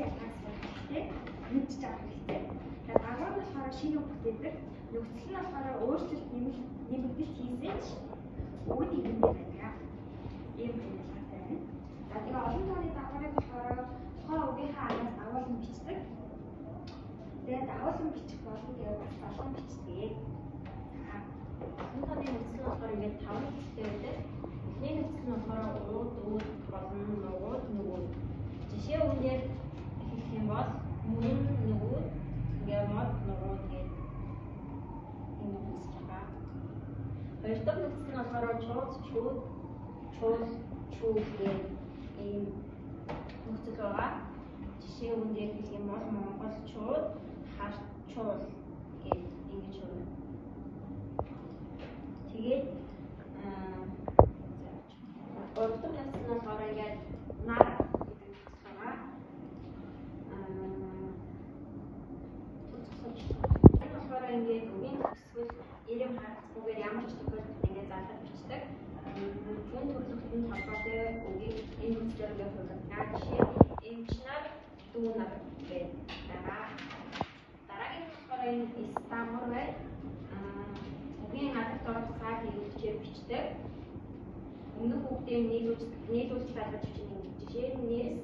ятгаас болчихтэй мэдж авах хэрэгтэй. Тэгээд дагавар нь болохоор шинэ бүтээдэг. Нөхцөл нь болохоор өөрчлөлт нэмэгдэлт хийсэн ч өгд ихэндээ байдаг. Ийм хэлбэртэй байна. За тэгээ олон тооны дагаврыг болохоор тухайн үгийнхаа араас дагуулan бичдэг. Тэгээд дагуулan бичих болон тэгээд бас болгон бичдэг. Олон тооны нөхцөл нь болохоор ингээд 5 нөхцөлтэй байдаг. Эхний нөхцөл нь болохоор ууд, үүд, болон нугууд, нүгүүд. Жишээ үүнээр хэлэх юм бол мөн, нүгүүд, ингээд мод, нугууд гэдэг юм үүсэж байгаа. Хоёр дахь нөхцөл нь болохоор чууд, чүүд, чуул, чүү гэдэг ийм нөхцөл байгаа. Жишээ үүнээр хэлэх юм бол Монгол чууд, харт чуул гэдэг ингэж байна. Тэгээд гурав дахь нөхцөл нь болохоор ингээд нар гэдэг нөхцөл байгаа. Энэ болохоор ингээд үгийн төгсгөл ирэм харцгүйгээр ямар ч тохиолдолд ингээд зарлаж бичдэг. Хүн төрөлхтөнд холбоотой үгийг энэ нөхцлөөр ингээд хуваалцдаг. Жишээ эмч нар, дүү нар гэдэг байгаа. Дараагийн нь болохоор энэ стамор байна. Үгийн гадагт орох цаг хэлбэрээр бичдэг. Өмнөх үгтэй нийлүүлж залгаж бичнэ. Жишээ нь нэс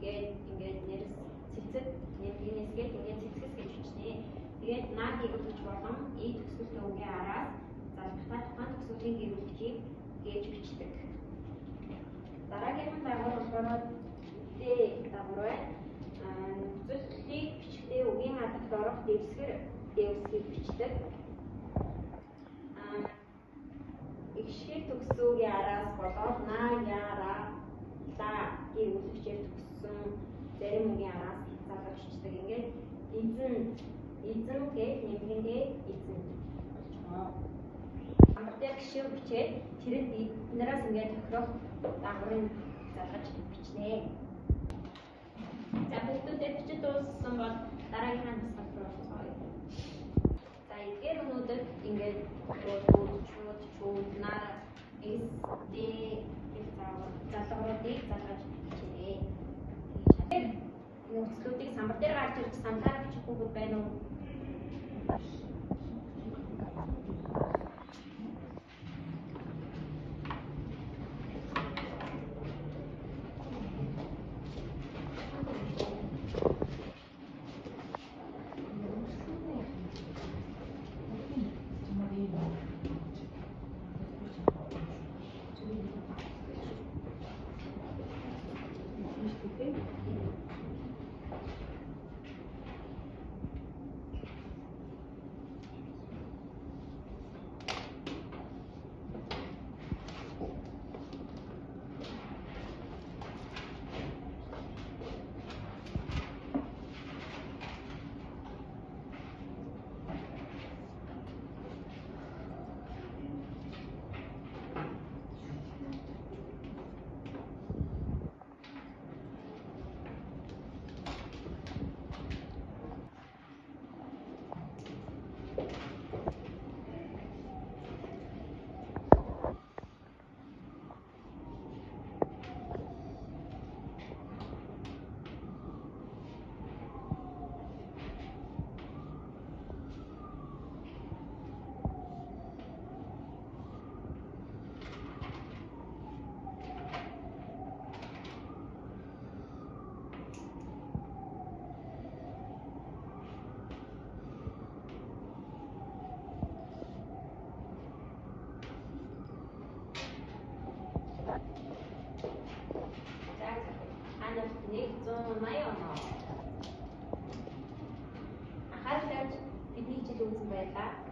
гээд ингээд нэс цэцэд нэмгэнэс гээд ингээд цэцгэс гэж бичнэ. Тэгээд наа гэрүүлж болон и төгсгөлтэй үгийн араас залгахтаа тухайн төгсгөлийн гэрүүлжийг гэж бичдэг. Дараагийн дагавар болохоор Д дагавар байна. Нөхцөлийг бичихдээ үгийн гадагт орох дэвсгэр бичдэг. Игшгээр төгссөн үгийн араас болоод наа, яра, ла гэр бүлэгчээр төгссөн зарим үгийн араас залгаж бичдэг. Ингээд эзэн гэх нэмгэнгээ эзэн болж байгаа. Хамтдаа гişүү бичээд тэрэнд эднээс ингээд тохирох дагаврыг залгаж бичнэ. За бүгдүүдээ бичиж дууссан бол дараагийнхаа насгал руу орцгоё. За эдгээр өнөөдөр ингээд чууд, нар, эс, дэ гэх залгууруудыг залгаж бичнэ. Тэгээд нөхцлүүдийг самбар дээр гарч ирж саналаар бичих хүүхэд байна уу? Анхаарал тавьж бидний хичээл үзсэн байлаа.